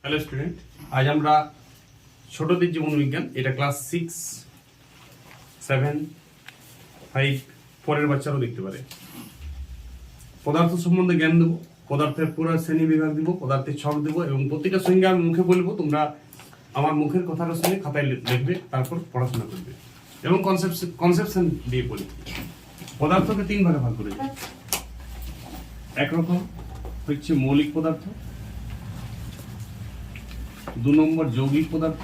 Hello student, আজ আমরা ছোটদের জীবন বিজ্ঞান, এটা ক্লাস 6, 7, 5, 4 বাচ্চারাও দেখতে পারে। পদার্থ সম্বন্ধে জ্ঞান দেবো, পদার্থের পুরো শ্রেণী বিভাগ দিব, পদার্থের ছক দেবো এবং প্রতিটা সঙ্গে আমি মুখে বলবো, তোমরা আমার মুখের কথাটা শুনে খাতায় লিখবে, তারপর পড়াশোনা করবে এবং কনসেপশন দিয়ে বলি। পদার্থকে 3 ভাগে ভাগ করে যায়। একরকম হচ্ছে মৌলিক পদার্থ, 2 নম্বর যৌগিক পদার্থ,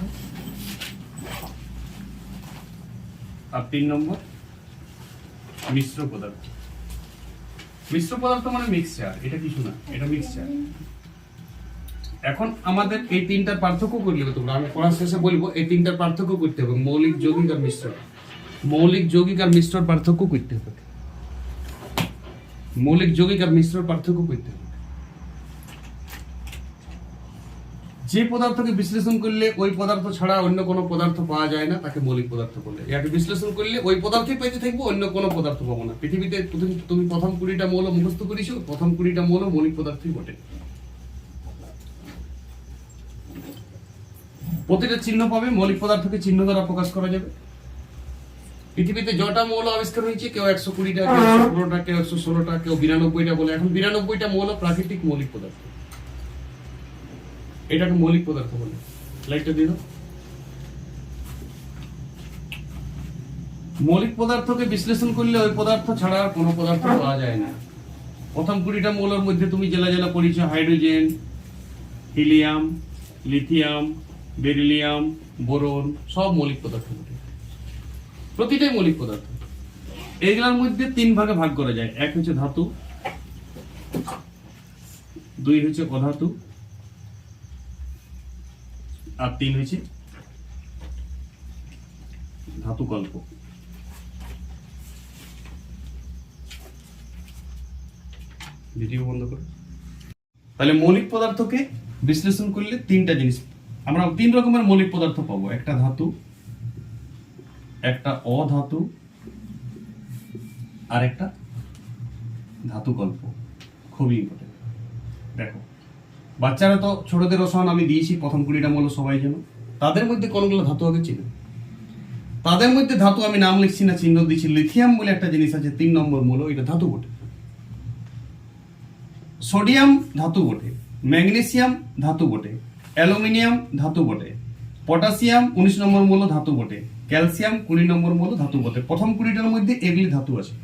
আর 3 নম্বর মিশ্র পদার্থ। মিশ্র পদার্থ মানে মিক্সচার, এটা কিছু না, এটা মিক্সচার। এখন আমাদের এই 3টার পার্থক্য করলে তোমরা, আমি পড়ার শেষে বলবো এই 3টার পার্থক্য করতে হবে। মৌলিক, যৌগিক আর মিশ্র। মৌলিক, যৌগিক আর মিশ্রর পার্থক্য করতে হবে। মৌলিক, যৌগিক আর মিশ্রর পার্থক্য করতে হবে। যে পদার্থকে বিশ্লেষণ করলে ওই পদার্থ ছাড়া অন্য কোনো পদার্থ পাওয়া যায় না, তাকে মৌলিক পদার্থ বলে। এটাকে বিশ্লেষণ করলে ওই পদার্থই পেতে থাকবো, অন্য কোনো পদার্থ পাবো না। পৃথিবীতে তুমি প্রথম 20টা মৌল মুখস্থ করেছো, প্রথম 20টা মৌল মৌলিক পদার্থই বটে। প্রতিটা চিহ্ন পাবে, মৌলিক পদার্থকে চিহ্ন দ্বারা প্রকাশ করা যাবে। পৃথিবীতে যটা মৌল আবিষ্কার হয়েছে, কেউ 120টা, কেউ 115টা, কেউ 116টা, কেউ 92টা বলে। এখন 92টা মৌল প্রাকৃতিক মৌলিক পদার্থ, এটাকে মৌলিক পদার্থ বলে। লাইটটা দিয়ে দাও। মৌলিক পদার্থকে বিশ্লেষণ করলে ওই পদার্থ ছাড়া আর কোনো পদার্থ পাওয়া যায় না। প্রথম 20টা মৌলের মধ্যে তুমি জেলা জেলা পড়েছো, hydrogen, helium, lithium, beryllium, boron, সব মৌলিক পদার্থ বটে। প্রতিটাই মৌলিক পদার্থ। এইগুলোর মধ্যে 3 ভাগে ভাগ করা যায়। এক হচ্ছে ধাতু, 2 হচ্ছে অধাতু, আর 3 হচ্ছে ধাতু কল্প। ভিডিও বন্ধ করো। তাহলে মৌলিক পদার্থকে বিশ্লেষণ করলে 3টা জিনিস আমরা 3 রকমের মৌলিক পদার্থ পাবো। একটা ধাতু, একটা অধাতু, আর একটা ধাতু কল্প। খুবই ইম্পর্টেন্ট। দেখো, বাচ্চারা তো ছোটদের রসায়ন আমি দিয়েছি, প্রথম 20টা মৌল সবাই জানো। তাদের মধ্যে কোনগুলো ধাতু আগে ছিল? তাদের মধ্যে ধাতু আমি নাম লিখছি না, চিহ্ন দিচ্ছি। লিথিয়াম বলে একটা জিনিস আছে, 3 নম্বর মৌল, এটা ধাতু বটে। সোডিয়াম ধাতু বটে, ম্যাগনেসিয়াম ধাতু বটে, অ্যালুমিনিয়াম ধাতু বটে, পটাশিয়াম 19 নম্বর মৌল ধাতু বটে, ক্যালসিয়াম 20 নম্বর মৌল ধাতু বটে। প্রথম 20টার মধ্যে এগুলি ধাতু আছে,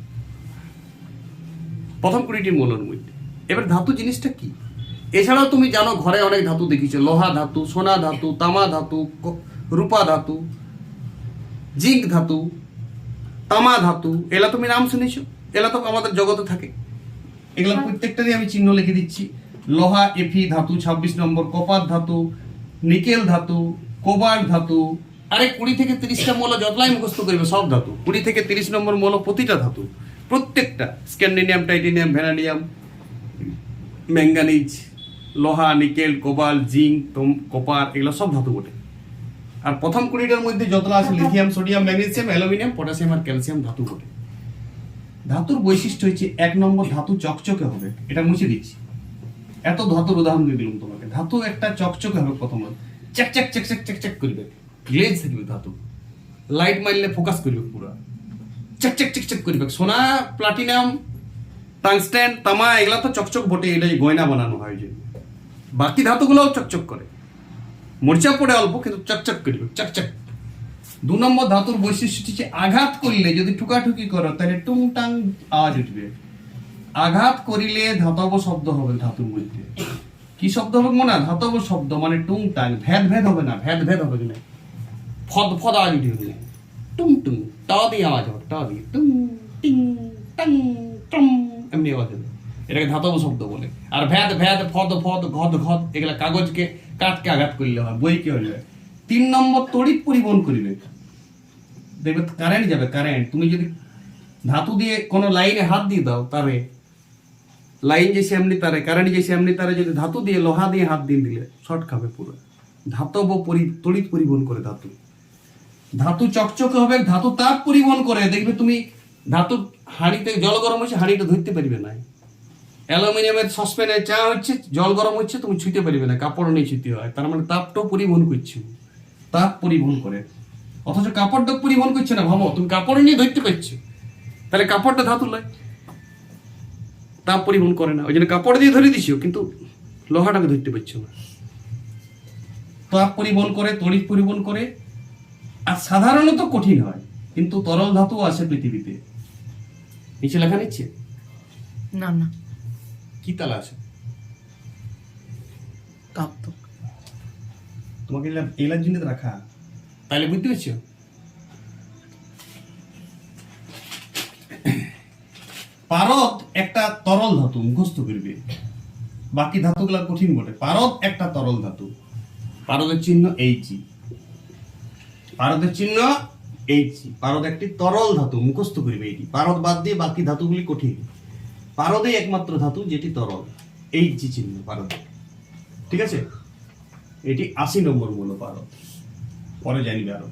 প্রথম 20টি মৌলের মধ্যে। এবার ধাতু জিনিসটা কি? এছাড়াও তুমি জানো, ঘরে অনেক ধাতু দেখিছো, লোহা ধাতু, সোনা ধাতু, তামা ধাতু, রূপা ধাতু, জিঙ্ক ধাতু, তামা ধাতু, এলা তুমি নাম শুনেছো, এলা তো আমাদের জগতে থাকে। এগুলো প্রত্যেকটারই আমি চিহ্ন লিখে দিচ্ছি। লোহা এফি ধাতু 26 নম্বর, কপার ধাতু, নিকেল ধাতু, কোবাল্ট ধাতু। আরে 20 থেকে 30টা মৌল যতলাই মুখস্থ করবে সব ধাতু। 20 থেকে 30 নম্বর মৌল প্রতিটা ধাতু, প্রত্যেকটা। স্ক্যান্ডিনিয়াম, টাইটেনিয়াম, ভ্যানাডিয়াম, ম্যাঙ্গানিজ, লোহা, নিকেল, কোবাল্ট, জিঙ্ক, কপার, এগুলো সব ধাতু বটে। আর প্রথম 20টার মধ্যে যতটা আছে lithium, sodium, magnesium, aluminium, potassium আর ক্যালসিয়াম ধাতু বটে। ধাতুর বৈশিষ্ট্য হচ্ছে 1 নম্বর, ধাতু চকচকে হবে। এটা মুছে দিচ্ছি, এত ধাতুর উদাহরণ দিয়ে দিলাম তোমাকে। ধাতু একটা চকচকে হবে, প্রথম check check check check check check করবে, গ্লেজ থাকবে ধাতু, লাইট মারলে ফোকাস করবে পুরো, চেক চেক চেক চেক করবে। সোনা, প্লাটিনাম, টাংস্টেন, তামা, এগুলা তো চকচক বটে, এটাই গয়না বানানো হয় যে। বাকি ধাতুগুলোও চকচক করে, মরিচা পড়ে অল্প, কিন্তু চকচক করবে, চকচক। 2 নম্বর ধাতুর বৈশিষ্ট্য হচ্ছে আঘাত করলে, যদি ঠুকাঠুকি করো তাহলে টুং টাং আওয়াজ উঠবে। আঘাত করিলে ধাতব শব্দ হবে ধাতুর মধ্যে। কি শব্দ হবে মনে? ধাতব শব্দ, মানে টুং টাং। ভেদ ভেদ হবে না, ভেদ ভেদ হবে কিনা, ফদ ফদ আওয়াজ উঠবে, টুং টুং, টা দিয়ে আওয়াজ হবে, টা দিয়ে টুং টিং টাং টম, এমনি আওয়াজ হবে। এটাকে ধাতব শব্দ বলে। আর ভেদ ভেদ, ফদ ফদ, ঘদ ঘদ, এগুলা কাগজকে কাটকে আঘাত করলে হয়, বইকে হলে হয়। 3 নম্বর তড়িৎ পরিবহন করিবে। দেখবে কারেন্ট যাবে, কারেন্ট। তুমি যদি ধাতু দিয়ে কোনো লাইনে হাত দিয়ে দাও, তারে লাইন যে এমনি তারে, কারেন্ট যে এমনি তারে, যদি ধাতু দিয়ে, লোহা দিয়ে হাত দিয়ে দিলে শর্ট খাবে পুরো। ধাতব তড়িৎ পরিবহন করে ধাতু। ধাতু চকচকে হবে, ধাতু তাপ পরিবহন করে। দেখবে তুমি ধাতুর হাঁড়িতে জল গরম হয়েছে, হাঁড়িটা ধরতে পারবে না, অ্যালুমিনিয়ামের সসপ্যানে চা হচ্ছে, জল গরম হচ্ছে, তুমি ছুঁতে পারবে না, কাপড় নিয়ে ছুঁতে হয়, তার মানে তাপটাও পরিবহন করছে, তাপ পরিবহন করে, অথচ কাপড়টা পরিবহন করছে না। ভাবো তুমি কাপড় নিয়ে ধরতে পারছো, তাহলে কাপড়টা ধাতু লয়, তাপ পরিবহন করে না, ওই জন্য কাপড় দিয়ে ধরে দিছো কিন্তু লোহাটাকে ধরতে পারছো না। তাপ পরিবহন করে, তড়িৎ পরিবহন করে, আর সাধারণত কঠিন হয়, কিন্তু তরল ধাতু আছে পৃথিবীতে। নিচে লেখা নিচ্ছে না না, কি তালা আছে তাপ তো তোমাকে এলার জন্য রাখা, তাহলে বুঝতে পারছো। পারদ একটা তরল ধাতু, মুখস্থ করবে, বাকি ধাতুগুলা কঠিন বটে। পারদ একটা তরল ধাতু, পারদের চিহ্ন এইচি, পারদের চিহ্ন এইচি, পারদ একটি তরল ধাতু, মুখস্থ করবে এটি। পারদ বাদ দিয়ে বাকি ধাতুগুলি কঠিন, পারদই একমাত্র ধাতু যেটি তরল, এইচি চিহ্ন পারদ, ঠিক আছে। এটি 80 নম্বর মূল পারদ, পরে জানিবে আরো।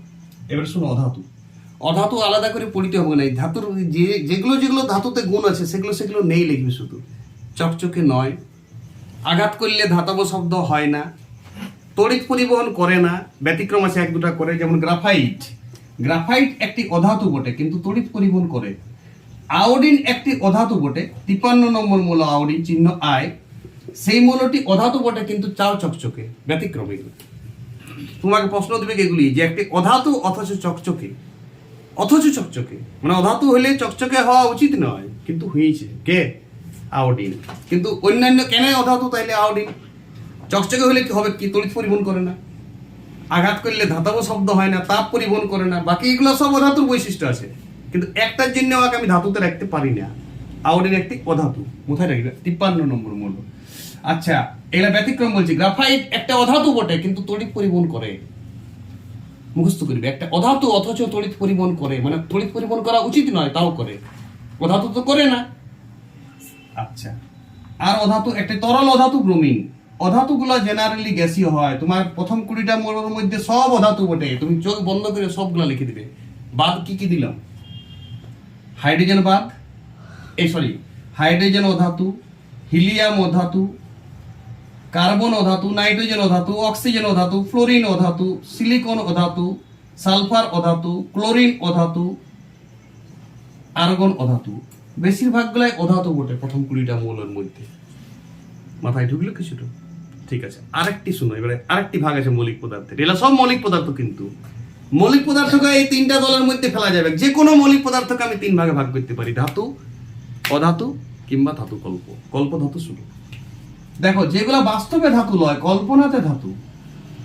এবার শুনো অধাতু। অধাতু আলাদা করে পড়িতে হবে না, এই ধাতুর যেগুলো যেগুলো ধাতুতে গুণ আছে সেগুলো সেগুলো নেই লিখবে শুধু। চকচকে নয়, আঘাত করলে ধাতব শব্দ হয় না, তড়িৎ পরিবহন করে না, ব্যতিক্রম আছে এক দুটা করে, যেমন গ্রাফাইট। গ্রাফাইট একটি অধাতু বটে কিন্তু তড়িৎ পরিবহন করে। আয়োডিন একটি অধাতু বটে, 53 নম্বর মূল আয়োডিন, চিহ্ন আয়। সেই মূলটি অধাতু বটে কিন্তু চাও চকচকে, ব্যতিক্রম এগুলো। তোমাকে প্রশ্ন দেবে এগুলি যে একটি অধাতু অথচ চকচকে, অথচ চকচকে মানে অধাতু হলে চকচকে হওয়া উচিত নয়, কিন্তু হয়েছে কে? আয়োডিন। কিন্তু অন্যান্য কেন অধাতু তাইলে আয়োডিন? চকচকে হলে কি হবে, কি তড়িৎ পরিবহন করে না, আঘাত করলে ধাতব শব্দ হয় না, তাপ পরিবহন করে না, বাকি এগুলো সব অধাতুর বৈশিষ্ট্য আছে, কিন্তু একটার জন্য ওকে আমি ধাতুতে রাখতে পারি না। আয়োডিন একটি অধাতু, কোথায় রাখবে? 53 নম্বর মূল। আচ্ছা, এগুলা ব্যতিক্রম বলছি। গ্রাফাইট একটা অধাতু বটে কিন্তু তড়িৎ পরিবহন করে, মুখস্থ করবে, একটা অধাতু অথচ তড়িৎ পরিবহন করে, মানে তড়িৎ পরিবহন করা উচিত নয় তাও করে, অধাতু তো করে না। আচ্ছা, আর অধাতু একটা তরল অধাতু ব্রোমিন। অধাতুগুলো জেনারেলি গ্যাসীয় হয়। তোমার প্রথম 20টা মূলের মধ্যে সব অধাতু বটে, তুমি চোখ বন্ধ করে সবগুলো লিখে দিবে। বাদ কি কি দিলাম? হাইড্রোজেন বাদ, হাইড্রোজেন অধাতু, হিলিয়াম অধাতু, কার্বন অধাতু, নাইট্রোজেন অধাতু, অক্সিজেন অধাতু, ফ্লোরিন অধাতু, সিলিকন অধাতু, সালফার অধাতু, ক্লোরিন অধাতু, আর্গন অধাতু। বেশিরভাগগুলাই অধাতু বটে প্রথম 20টা মৌলের মধ্যে। মাথায় ঢুকলো কিছুটা? ঠিক আছে, আরেকটি শুনো, এবারে আরেকটি ভাগ আছে মৌলিক পদার্থের। এগুলো সব মৌলিক পদার্থ, কিন্তু মৌলিক পদার্থকে এই 3টা দলের মধ্যে ফেলা যাবে। যে কোনো মৌলিক পদার্থকে আমি 3 ভাগে ভাগ করতে পারি, ধাতু, অধাতু কিংবা ধাতু কল্প। কল্প ধাতু শুরু দেখো, যেগুলো বাস্তবে ধাতু লয়, কল্পনাতে ধাতু,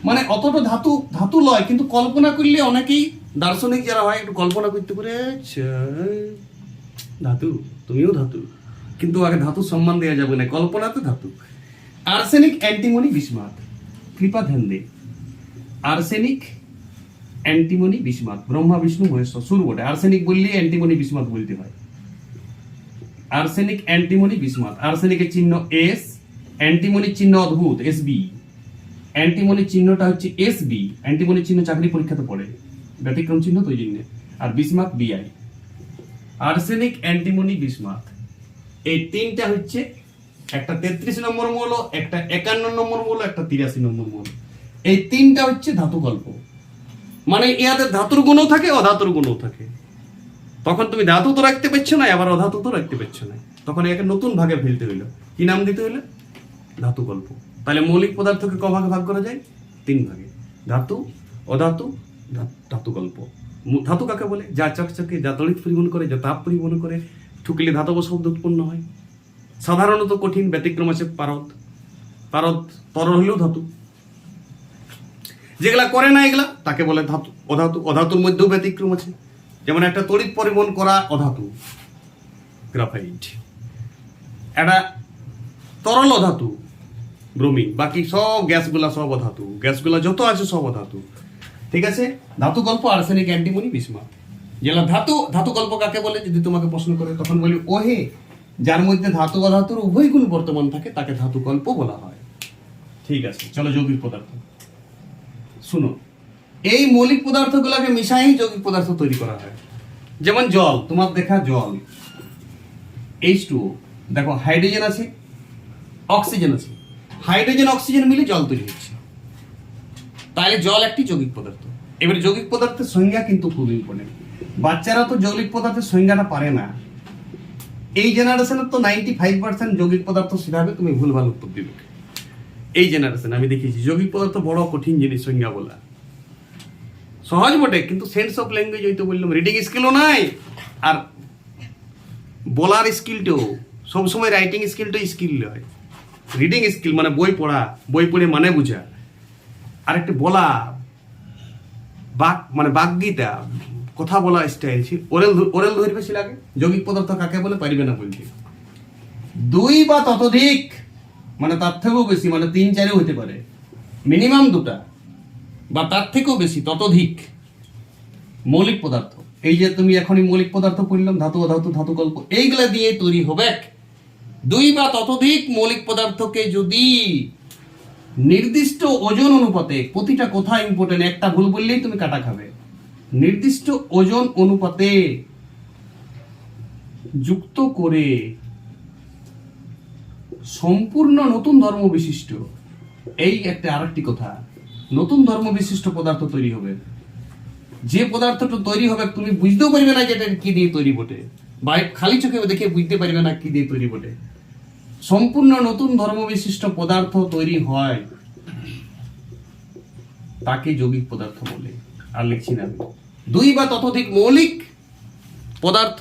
মানে অতটা ধাতু ধাতু লয় কিন্তু কল্পনা করলে অনেকেই দার্শনিক যারা হয় একটু কল্পনা করতে পারে, আচ্ছা ধাতু, তুমিও ধাতু, কিন্তু আগে ধাতু সম্মান দেওয়া যাবে না, কল্পনাতে ধাতু। Arsenic, antimony, bismuth. কৃপা ধ্যান দে, arsenic, antimony, bismuth, Brahma Vishnu Maheshwar শুরু বটে। আর্সেনিক বললে অ্যান্টিমনি বিসমাথ বলতে হয়। Arsenic, antimony, bismuth. আর্সেনিকের চিহ্ন এস, অ্যান্টিমনির চিহ্ন অদ্ভুত এসবি। অ্যান্টিমনির চিহ্নটা হচ্ছে এসবি, অ্যান্টিমনির চিহ্ন চাকরি পরীক্ষাতে পড়ে, ব্যতিক্রম চিহ্ন তো ওই জন্য। আর বিসমাথ বিআই। আর্সেনিক, অ্যান্টিমনি, বিসমাথ, এই 3টা হচ্ছে একটা 33 নম্বর মৌল, একটা 51 নম্বর মৌল, একটা 83 নম্বর মৌল। এই 3টা হচ্ছে ধাতু কল্প, মানে ইয়াদের ধাতুর গুণও থাকে অধাতুর গুণও থাকে। তখন তুমি ধাতু তো রাখতে পারছো না, আবার অধাতু তো রাখতে পারছো না, তখন একে নতুন ভাগে ফেলতে হইলো। কি নাম দিতে হইলো? ধাতু কল্প। তাহলে মৌলিক পদার্থকে ক ভাগে ভাগ করা যায়? 3 ভাগে, ধাতু, অধাতু, ধাতু কল্প। ধাতু কাকে বলে? যা চকচকে, যা তড়িৎ পরিবহন করে, যা তাপ পরিবহন করে, ঠুকলে ধাতব শব্দ উৎপন্ন হয়। সাধারণত কঠিন, ব্যতিক্রম আছে পারদ। পারদ তরল হলেও ধাতু। যেগুলা করে না এগুলা তাকে বলে ধাতু, অধাতু। অধাতুর মধ্যেও ব্যতিক্রম আছে, যেমন একটা তড়িৎ পরিবহন করা অধাতু, গ্রাফাইট। একটা তরল অধাতু, ব্রোমিন। বাকি সব গ্যাসগুলা সব অধাতু, গ্যাসগুলা যত আছে সব অধাতু, ঠিক আছে। ধাতু কল্প, আর্সেনিক, অ্যান্টিমনি, বিসমাথ। যেগুলা ধাতু, ধাতু কল্প কাকে বলে যদি তোমাকে প্রশ্ন করে, তখন বলি ওহে যার মধ্যে ধাতু অধাতুর উভয় গুণ বর্তমান থাকে তাকে ধাতু কল্প বলা হয়। ঠিক আছে, চলো যৌগিক পদার্থ শুনো। এই মৌলিক পদার্থগুলোকে মিশাই যৌগিক পদার্থ তৈরি করা হয়। যেমন জল, তোমার দেখা জল H2O, দেখো হাইড্রোজেন আছে, অক্সিজেন আছে, হাইড্রোজেন অক্সিজেন মিলে জল তৈরি হচ্ছে। তাহলে জল একটি যৌগিক পদার্থ। এবারে যৌগিক পদার্থের সংজ্ঞা কিন্তু খুব ইম্পর্টেন্ট। বাচ্চারা তো যৌগিক পদার্থের সংজ্ঞাটা পারে না। এই জেনারেশনের তো 95% যৌগিক পদার্থ শেখাবে, তুমি ভুলভাল উত্তর দিবে। এই জেনারেশন আমি দেখেছি যৌগিক পদার্থ বড় কঠিন জিনিস সংজ্ঞা বলা। সহজ বটে, কিন্তু সেন্স অফ ল্যাঙ্গুয়েজ হয়তো বললাম, রিডিং স্কিলও নাই, আর বলার স্কিলটাও সবসময় রাইটিং স্কিলটাই স্কিল হয়। রিডিং স্কিল মানে বই পড়া, বই পড়ে মানে বোঝা, আর একটা বলা বাক মানে বাকগীতা, কথা বলা স্টাইল, ওরেল ধরবে ছিল আগে। যৌগিক পদার্থ কাকে বলে পারিবে না বলতে। দুই বা ততোধিক মানে তার থেকেও বেশি, মানে 3-4 হতে পারে, মিনিমাম 2টা বা তার থেকেও বেশি ততোধিক মৌলিক পদার্থ। এই যে তুমি এখনই মৌলিক পদার্থ পড়লাম, ধাতু অধাতু ধাতু কল্প, এইগুলা দিয়ে তৈরি হবে। 2 বা ততোধিক মৌলিক পদার্থকে যদি নির্দিষ্ট ওজন অনুপাতে, প্রতিটা কথা ইম্পর্টেন্ট, একটা ভুল বললেই তুমি কাটা খাবে। নির্দিষ্ট ওজন অনুপাতে যুক্ত করে সম্পূর্ণ নতুন ধর্ম বিশিষ্ট, এই একটা আরেকটি কথা, নতুন ধর্ম বিশিষ্ট পদার্থ তৈরি হবে। যে পদার্থটা তৈরি হবে তুমি বুঝতেও পারবে না যে এটা কি দিয়ে তৈরি বটে, বা খালি চোখে দেখে বুঝতে পারবে না কি দিয়ে তৈরি বটে। সম্পূর্ণ নতুন ধর্ম বিশিষ্ট পদার্থ তৈরি হয়, তাকে যৌগিক পদার্থ বলে। আর লিখছি না, 2 বা ততোধিক মৌলিক পদার্থ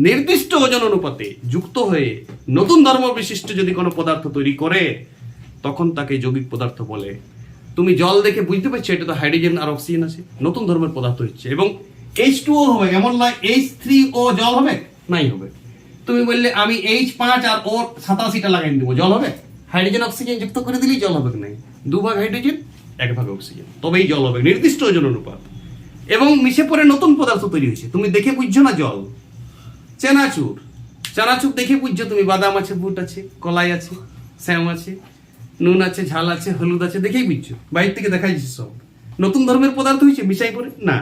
নির্দিষ্ট ওজন অনুপাতে যুক্ত হয়ে নতুন ধর্ম বিশিষ্ট যদি কোনো পদার্থ তৈরি করে, তখন তাকে যৌগিক পদার্থ বলে। তুমি জল দেখে বুঝতে পারছো এটা তো হাইড্রোজেন আর অক্সিজেন আছে, নতুন ধর্মের পদার্থ হচ্ছে। এবং H2O হবে, এমন নয় H3O জল হবে, নাই হবে। তুমি বললে আমি H5 আর O 87টা লাগাই দেবো, জল হবে? হাইড্রোজেন অক্সিজেন যুক্ত করে দিলেই জল হবে, নাই 2 ভাগ হাইড্রোজেন 1 ভাগ অক্সিজেন, তবেই জল হবে, নির্দিষ্ট ওজন অনুপাত। এবং মিশে পড়ে নতুন পদার্থ তৈরি হয়েছে, তুমি দেখে বুঝছো না জল। চানাচুর, চানাচুর দেখে বুঝছো তুমি, বাদাম আছে, বুট আছে, কলাই আছে, শ্যাম আছে, নুন আছে, ঝাল আছে, হলুদ আছে, দেখেই বুঝছো। বাইরে থেকে দেখা যাচ্ছে সব নতুন ধর্মের পদার্থ হয়েছে মিশাই পড়ে না,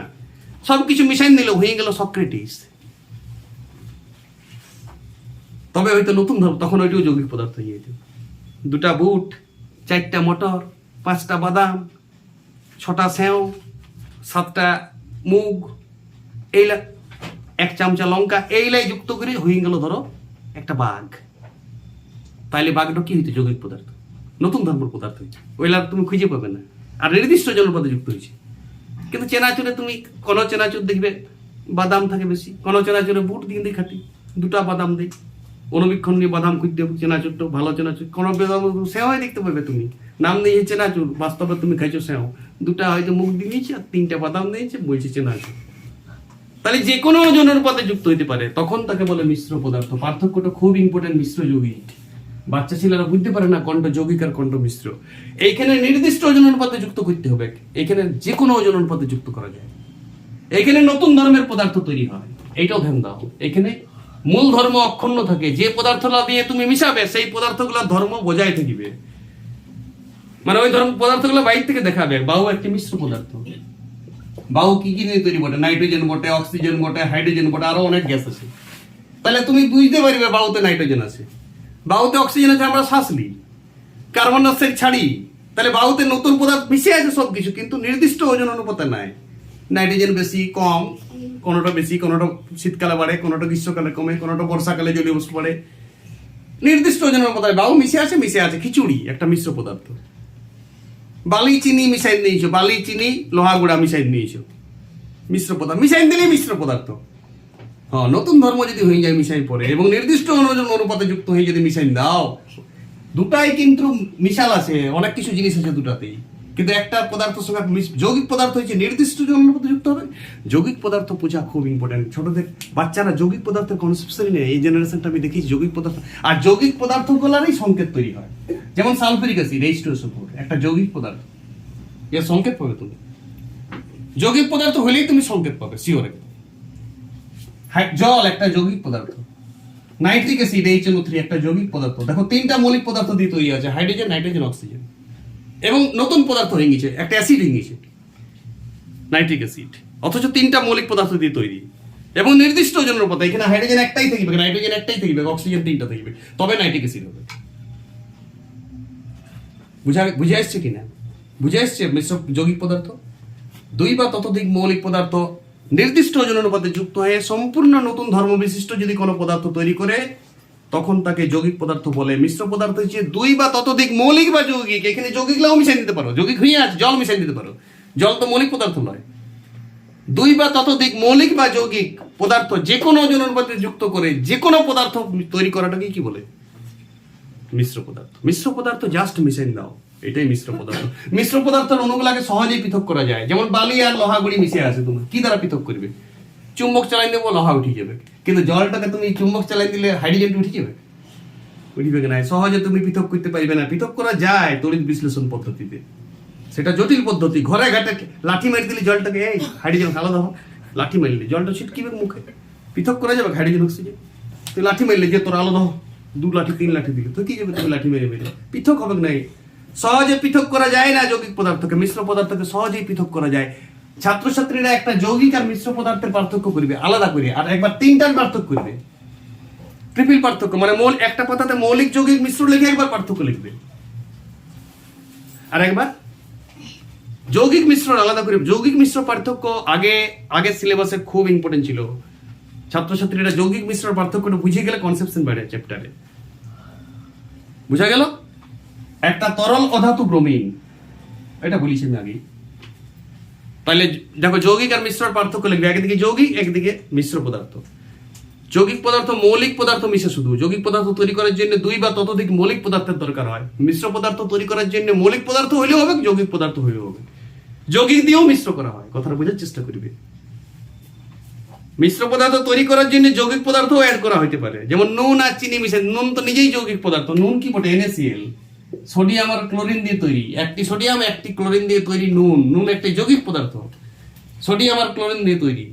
সবকিছু মিশাই নিল, হয়ে গেল সক্রেটিস। তবে হয়তো নতুন ধর্ম, তখন ওইটাও যৌগিক পদার্থ হয়ে যেত। 2টা বুট, 4টা মটর, 5টা বাদাম, 6টা সেও, 7টা মুগ, এইলা 1 চামচা লঙ্কা, এইলাই যুক্ত করে হয়ে গেল ধরো একটা বাঘ। তাইলে বাঘটা কি হইতো? যৌগিক পদার্থ, নতুন ধর্মের পদার্থ হয়েছে। ওইলা তুমি খুঁজে পাবে না, আর নির্দিষ্ট জনপদে যুক্ত হয়েছে। কিন্তু চেনাচুরে তুমি কোনো চেনাচুর দেখবে বাদাম থাকে বেশি, কোনো চেনাচুরে বুট দিয়ে দিই খাটি, 2টা বাদাম দিই, অনুবীক্ষণ নিয়ে বাদাম খুঁজতে হবে। চেনাচুরটা ভালো চেনাচুর, কোনো সেওয়াই দেখতে পাবে তুমি, নাম নিয়ে চেনাচুর, বাস্তবে তুমি খাইছো সেও। 2টা হয়তো মুখ দিয়েছে আর 3টা বাদাম দিয়েছে, বলছে চেনাচুর। তাহলে যে কোনো ওজন অনুপাতে যুক্ত হইতে পারে, তখন তাকে বলে মিশ্র পদার্থ। পার্থক্যটা খুব ইম্পর্টেন্ট, মিশ্র যৌগিক। বাচ্চা ছেলেরা বুঝতে পারে না কোনটা যৌগিক আর কোনটা মিশ্র। এইখানে নির্দিষ্ট ওজন অনুপাতে যুক্ত করতে হবে, এখানে যে কোনো ওজন অনুপাতে যুক্ত করা যায়। এখানে নতুন ধর্মের পদার্থ তৈরি হয়, এইটাও ধ্যান দাও। এখানে মূল ধর্ম অক্ষুণ্ণ থাকে, যে পদার্থগুলো দিয়ে তুমি মিশাবে সেই পদার্থগুলোর ধর্ম বজায় থাকিবে। মানে ওই ধর্ম পদার্থগুলো বাইরে থেকে দেখাবে বায়ু একটি মিশ্র পদার্থ। বায়ু কি কি নিয়ে তৈরি বটে? নাইট্রোজেন বটে, অক্সিজেন বটে, হাইড্রোজেন বটে, আরো অনেক গ্যাস আছে। তাহলে তুমি বুঝতে পারবে বায়ুতে নাইট্রোজেন আছে, বায়ুতে অক্সিজেন আছে, আমরা শ্বাস নিই, কার্বন ডাইঅক্সাইড ছাড়ি। তাহলে বায়ুতে নতুন পদার্থ মিশে আছে সবকিছু, কিন্তু নির্দিষ্ট ওজন অনুপাতে নাই। নাইট্রোজেন বেশি কম, কোনোটা বেশি, কোনোটা শীতকালে বাড়ে, কোনোটা গ্রীষ্মকালে কমে, কোনোটা বর্ষাকালে জলীয় বাষ্প বাড়ে। নির্দিষ্ট ওজন অনুপাতে বায়ু মিশে আছে। খিচুড়ি একটা মিশ্র পদার্থ। বালি চিনি মিশাই নিয়েছো, বালি চিনি লোহা গুঁড়া মিশাই নিয়েছো, মিশ্র পদার্থ। মিশাই দিলেই মিশ্র পদার্থ। হ্যাঁ, নতুন ধর্ম যদি হয়ে যায় মিশাই পড়ে, এবং নির্দিষ্ট ওজন অনুপাতে যুক্ত হয়ে যদি মিশাই দাও, 2টাই কিন্তু মিশাল আছে, অনেক কিছু জিনিস আছে 2টাতেই। কিন্তু একটা পদার্থের সঙ্গে যৌগিক পদার্থ হচ্ছে নির্দিষ্ট ওজন অনুপাতে যুক্ত হবে। যৌগিক পদার্থ বোঝা খুব ইম্পর্টেন্ট। ছোটদের বাচ্চারা যৌগিক পদার্থের কনসেপ্টই নেই। এই জেনারেশনটা আমি দেখি যৌগিক পদার্থ, আর যৌগিক পদার্থগুলোরই সংকেত তৈরি হয়। যেমন সালফিউরিক অ্যাসিড, H2SO4 একটা যৌগিক পদার্থ, এর সংকেত পাবে তুমি। যৌগিক পদার্থ হলেই তুমি সংকেত পাবে শিওর। জল একটা যৌগিক পদার্থ, নাইট্রিক অ্যাসিড HNO3 একটা যৌগিক পদার্থ। দেখো 3টা মৌলিক পদার্থ দিয়ে তৈরি আছে, হাইড্রোজেন, নাইট্রোজেন, অক্সিজেন। এবং নতুন পদার্থ হয়ে গেছে, একটা অ্যাসিড হয়ে গেছে নাইট্রিক অ্যাসিড, অথচ 3টা মৌলিক পদার্থ দিয়ে তৈরি এবং নির্দিষ্ট ওজন অনুপাতে। এখানে হাইড্রোজেন একটাই থাকবে, নাইট্রোজেন একটাই থাকবে, অক্সিজেন 3টা থাকবে, তবে নাইট্রিক অ্যাসিড হবে। বুঝে আসছে কিনা? বুঝে আসছে মিশ্র যৌগিক পদার্থ দুই বা ততোধিক মৌলিক পদার্থ নির্দিষ্ট ওজন অনুপাতে যুক্ত হয়ে সম্পূর্ণ নতুন ধর্ম বিশিষ্ট যদি কোনো পদার্থ তৈরি করে তখন তাকে যৌগিক পদার্থ বলে। মিশ্র পদার্থ হচ্ছে দুই বা ততোধিক মৌলিক বা যৌগিক, এখানে যৌগিকলাও মিশাই দিতে পারো, যৌগিক হয়ে আছে জল মিশাই দিতে পারো, জল তো মৌলিক পদার্থ নয়। দুই বা ততোধিক মৌলিক বা যৌগিক পদার্থ যে কোনো ওজন অনুপাতে যুক্ত করে যে কোনো পদার্থ তৈরি করাটাকে কি বলে? মিশ্র পদার্থ। মিশ্র পদার্থ জাস্ট মিশাই দাও, এটাই মিশ্র পদার্থ। মিশ্র পদার্থের অণুগুলাকে সহজেই পৃথক করা যায়। যেমন বালি আর লোহাগুড়ি মিশে আছে, তুমি কি দ্বারা পৃথক করবে? চুম্বক চালাই দেবো, লোহা উঠে যাবে। কিন্তু জলটাকে তুমি চুম্বক চালাই দিলে হাইড্রোজেন উঠে যাবে? উঠিবে না, সহজে তুমি পৃথক করতে পারবে না। পৃথক করা যায় তড়িৎ বিশ্লেষণ পদ্ধতিতে, সেটা জটিল পদ্ধতি। ঘরে ঘাটে লাঠি মারি দিলে জলটাকে এই হাইড্রোজেন আলাদা হয়, লাঠি মারলে জলটা ছিটকিবে মুখে, পৃথক করা যাবে হাইড্রোজেন অক্সিজেন। তুই লাঠি মারলে যে তোর আলাদা হয়, 2 লাঠি 3 লাঠি দিলে তো কি যাবে? তুমি লাঠি মেরে মেরে পৃথক হবে না। সহজে পৃথক করা যায় না যৌগিক পদার্থকে। মিশ্র পদার্থকে সহজেই পৃথক করা যায়। ছাত্রছাত্রীরা একটা যৌগিক আর মিশ্র পদার্থের পার্থক্য করবে আলাদা করে, আর একবার 3টার পার্থক্য করবে, ট্রিপল পার্থক্য, মানে একটা পাতাতে মৌলিক যৌগিক মিশ্র লিখে একবার পার্থক্য লিখবে, আর একবার যৌগিক মিশ্র আলাদা করে। যৌগিক মিশ্র পার্থক্য আগে সিলেবাসে খুব ইম্পর্টেন্ট ছিল। ছাত্রছাত্রীরা যৌগিক মিশ্র পার্থক্যটা বুঝে গেলে কনসেপশন বাড়ে চ্যাপ্টারে। বুঝা গেল? একটা তরল অধাতু ব্রোমিন, এটা বলিস আমি আগে। তাহলে দেখো যৌগিক আর মিশ্র পার্থক্য লিখবে, একদিকে যৌগিক একদিকে মিশ্র পদার্থ। যৌগিক পদার্থ মৌলিক পদার্থ মিশে শুধু। যৌগিক পদার্থ তৈরি করার জন্য দুই বা ততোধিক মৌলিক পদার্থের দরকার হয়। মিশ্র পদার্থ তৈরি করার জন্য মৌলিক পদার্থ হইলেও হবে, যৌগিক পদার্থ হইলেও হবে। যৌগিক দিয়েও মিশ্র করা হয়, কথাটা বোঝার চেষ্টা করবে। মিশ্র পদার্থ তৈরি করার জন্য যৌগিক পদার্থ অ্যাড করা হইতে পারে, যেমন নুন আর চিনি মিশে। নুন তো নিজেই যৌগিক পদার্থ। নুন কি বটে? NaCl, সোডিয়াম আর ক্লোরিন দিয়ে তৈরি। একটি সোডিয়াম একটি ক্লোরিন দিয়ে তৈরি নুন। নুন একটা যৌগিক পদার্থ, সোডিয়াম আর ক্লোরিন দিয়ে তৈরি।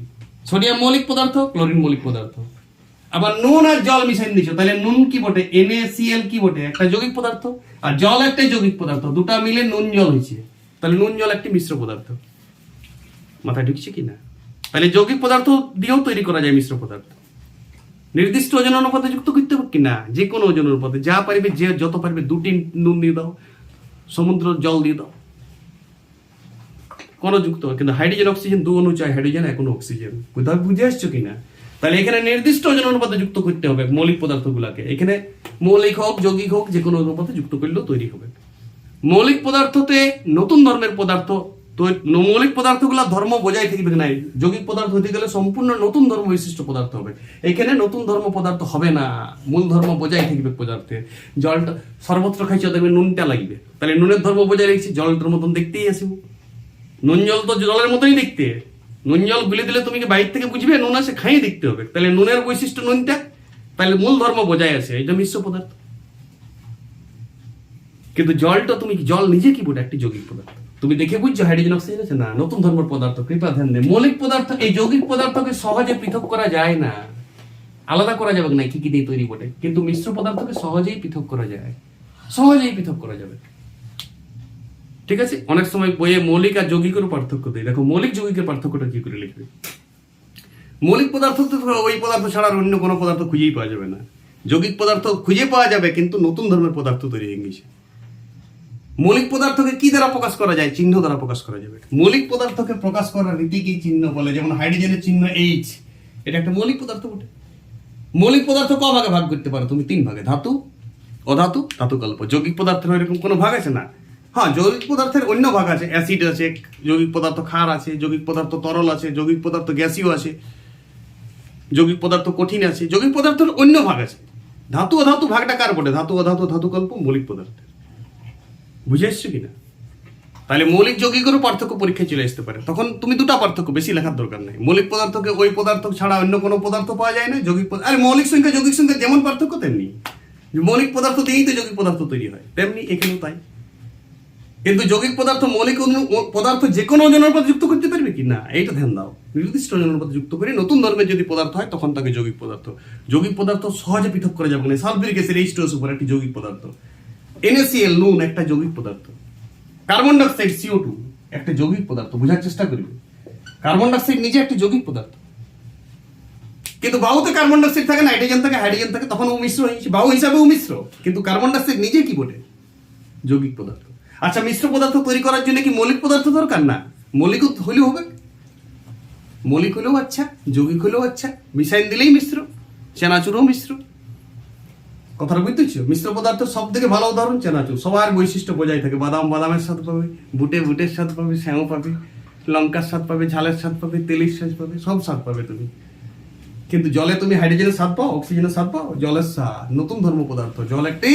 সোডিয়াম মৌলিক পদার্থ, ক্লোরিন মৌলিক পদার্থ। আবার নুন আর জল মিশাই দিয়েছো, তাহলে নুন কি বটে? NaCl কি বটে? একটা যৌগিক পদার্থ, আর জল একটা যৌগিক পদার্থ। দুটা মিলে নুন জল হয়েছে, তাহলে নুন জল একটি মিশ্র পদার্থ। মাথায় ঢুকছে কি না? তাহলে যৌগিক পদার্থ দিয়েও তৈরি করা যায় মিশ্র পদার্থ। নির্দিষ্ট ওজন অনুপাতে যুক্ত করতে হবে কিনা? যে কোনো ওজন অনুপাতে যা পারবে, যে যত পারবে। 2টি নুন দিয়ে দাও, সমুদ্র জল দিয়ে দাও, কোনো যুক্ত হবে। কিন্তু হাইড্রোজেন অক্সিজেন 2 অণু চাই, হাইড্রোজেন 1 অণু অক্সিজেন। কোথাও বুঝে আসছো কিনা? তাহলে এখানে নির্দিষ্ট ওজন অনুপাতে যুক্ত করতে হবে মৌলিক পদার্থগুলোকে। এখানে মৌলিক হোক যৌগিক হোক যে কোনো অনুপাতে যুক্ত করলেও তৈরি হবে। মৌলিক পদার্থতে নতুন ধর্মের পদার্থ, মৌলিক পদার্থগুলো ধর্ম বজায় থাকবে না। যৌগিক পদার্থ হতে গেলে সম্পূর্ণ নতুন ধর্ম বিশিষ্ট পদার্থ হবে। এখানে নতুন ধর্ম পদার্থ হবে না, মূল ধর্ম বজায় থাকবে পদার্থের। জলটা সর্বত্র খাইছে, দেখবে নুনটা লাগবে, তাহলে নুনের ধর্ম বজায় রেখেছি, জলটার মতন দেখতেই আসিব। নুন জল তো জলের মতোই দেখতে। নুন জল গুলে দিলে তুমি কি বাইরে থেকে বুঝবে? নুন আছে খাইয়ে দেখতে হবে, তাহলে নুনের বৈশিষ্ট্য নুনটা, তাহলে মূল ধর্ম বজায় আছে, এটা মিশ্র পদার্থ। কিন্তু জলটা তুমি জল নিজে কি বলে? একটি যৌগিক পদার্থ। তুমি দেখে বুঝছো হাইড্রোজেন অক্সিজেন আছে না? নতুন ধর্মের পদার্থ। কৃপা ধ্যান দে, মৌলিক পদার্থ এই যৌগিক পদার্থকে সহজে পৃথক করা যায় না, আলাদা করা যাবে না কি কি দিয়ে তৈরি বটে। কিন্তু মিশ্র পদার্থকে সহজেই পৃথক করা যায়, সহজেই পৃথক করা যাবে। ঠিক আছে? অনেক সময় বইয়ে মৌলিক আর যৌগিকের পার্থক্য দেয়। দেখো মৌলিক যৌগিকের পার্থক্যটা কি করে লিখবে। মৌলিক পদার্থ তো ওই পদার্থ ছাড়া আর অন্য কোনো পদার্থ খুঁজেই পাওয়া যাবে না। যৌগিক পদার্থ খুঁজে পাওয়া যাবে, কিন্তু নতুন ধর্মের পদার্থ তৈরি হয়ে গেছে। মৌলিক পদার্থকে কি দ্বারা প্রকাশ করা যায়? চিহ্ন দ্বারা প্রকাশ করা যাবে। মৌলিক পদার্থকে প্রকাশ করার রীতিকে চিহ্ন বলে। যেমন হাইড্রোজেনের চিহ্ন H, এটা একটা মৌলিক পদার্থ বটে। মৌলিক পদার্থ ক ভাগে ভাগ করতে পারো তুমি? 3 ভাগে, ধাতু, অধাতু, ধাতুকল্প। যৌগিক পদার্থের এরকম কোনো ভাগ আছে না? হ্যাঁ, যৌগিক পদার্থের অন্য ভাগ আছে, অ্যাসিড আছে, যৌগিক পদার্থ ক্ষার আছে, যৌগিক পদার্থ তরল আছে, যৌগিক পদার্থ গ্যাসীয় আছে, যৌগিক পদার্থ কঠিন আছে, যৌগিক পদার্থের অন্য ভাগ আছে। ধাতু অধাতু ভাগটা কার বটে? ধাতু অধাতু ধাতুকল্প মৌলিক পদার্থের। বুঝে এসছো কিনা? তাহলে মৌলিক যৌগিকেরও পার্থক্য পরীক্ষায় চলে আসতে পারে। তখন তুমি 2টা পার্থক্য, বেশি লেখার দরকার নেই। মৌলিক পদার্থকে ওই পদার্থ ছাড়া অন্য কোনো পদার্থ পাওয়া যায় না। যৌগিক আর মৌলিক সংখ্যা যৌগিক সংখ্যা যেমন পার্থক্য, তেমনি মৌলিক পদার্থ দিয়েই তো যৌগিক পদার্থ তৈরি হয়, তেমনি এখানেও তাই। কিন্তু যৌগিক পদার্থ মৌলিক পদার্থ যে কোনো ওজনের উপর যুক্ত করতে পারবে কি না, এইটা ধ্যান দাও। নির্দিষ্ট ওজনের উপর যুক্ত করে নতুন ধর্মের যদি পদার্থ হয় তখন তাকে যৌগিক পদার্থ। যৌগিক পদার্থ সহজে পৃথক করা যাবে না। সালফিউরিক অ্যাসিড H2SO4 একটি যৌগিক পদার্থ। NaCl নুন একটা যৌগিক পদার্থ। কার্বন ডাইঅক্সাইড CO2 একটা যৌগিক পদার্থ। বোঝার চেষ্টা করবে, কার্বন ডাইঅক্সাইড নিজে একটা যৌগিক পদার্থ। কিন্তু বায়ুতে কার্বন ডাইঅক্সাইড থাকে, নাইট্রোজেন থাকে, হাইড্রোজেন থাকে, তখন ও মিশ্র হয়েছে, বায়ু হিসাবেও মিশ্র। কিন্তু কার্বন ডাইঅক্সাইড নিজে কি বটে? যৌগিক পদার্থ। আচ্ছা, মিশ্র পদার্থ তৈরি করার জন্য কি মৌলিক পদার্থ দরকার? না, মৌলিক হলেও হবে, মৌলিক হলেও আচ্ছা, যৌগিক হলেও আচ্ছা, মিশাইন দিলেই মিশ্র, চেনাচুরও মিশ্র। কথাটা বুঝতেছো? মিশ্র পদার্থের সব থেকে ভালো উদাহরণ চেনাচুর। সবার বৈশিষ্ট্য বজায় থাকে, বাদাম বাদামের স্বাদ পাবে, বুটে বুটের স্বাদ পাবে, শ্যাও পাবে, লঙ্কার স্বাদ পাবে, ঝালের স্বাদ পাবে, তেলের স্বাদ পাবে, সব স্বাদ পাবে তুমি। কিন্তু জলে তুমি হাইড্রোজেনের স্বাদ পাও, অক্সিজেনের স্বাদ পাও, জলের স্বাদ। নতুন ধর্ম পদার্থ, জল একটি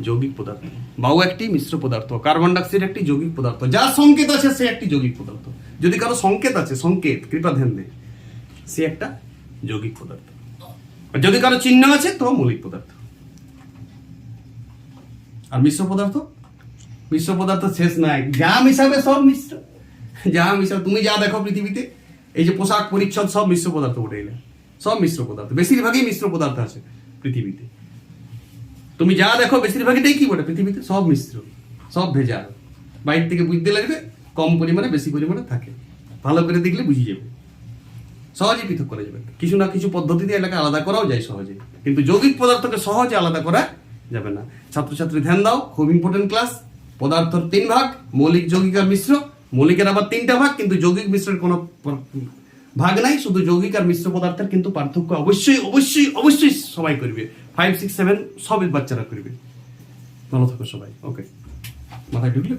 যৌগিক পদার্থ, বায়ু একটি মিশ্র পদার্থ, কার্বন ডাইঅক্সাইড একটি যৌগিক পদার্থ। যার সংকেত আছে সে একটি যৌগিক পদার্থ। যদি কারো সংকেত আছে, সংকেত, কৃপা ধ্যান দে, সে একটা যৌগিক পদার্থ। আর যদি কারো চিহ্ন আছে তো মৌলিক পদার্থ। আর মিশ্র পদার্থ, মিশ্র পদার্থ শেষ নাই, যা মিশাবে সব মিশ্র, যা মিশাবে। তুমি যা দেখো পৃথিবীতে, এই যে পোশাক পরিচ্ছদ, সব মিশ্র পদার্থ উঠে এলে, সব মিশ্র পদার্থ। বেশিরভাগই মিশ্র পদার্থ আছে পৃথিবীতে। তুমি যা দেখো বেশিরভাগটাই কি বলে পৃথিবীতে, সব মিশ্র, সব ভেজাল। বাইরে থেকে বুঝতে লাগবে, কম পরিমাণে বেশি পরিমাণে থাকে। ভালো করে দেখলে বুঝে যাবে, সহজেই পৃথক করা যাবে। কিছু না কিছু পদ্ধতিতে এলাকা আলাদা করাও যায় সহজে, কিন্তু যৌগিক পদার্থকে সহজে আলাদা করা যাবে না। ছাত্রছাত্রী ধ্যান দাও, খুব ইম্পর্টেন্ট ক্লাস। পদার্থের 3 ভাগ, মৌলিক, যৌগিক আর মিশ্র। মৌলিকের আবার 3টা ভাগ, কিন্তু যৌগিক মিশ্রের কোনো ভাগ নাই। শুধু যৌগিক আর মিশ্র পদার্থের কিন্তু পার্থক্য অবশ্যই অবশ্যই অবশ্যই সবাই করবে। 5, 6, 7 সব বাচ্চারা করবে। ভালো থাকো সবাই। ওকে, মাথায় ঢুকলো?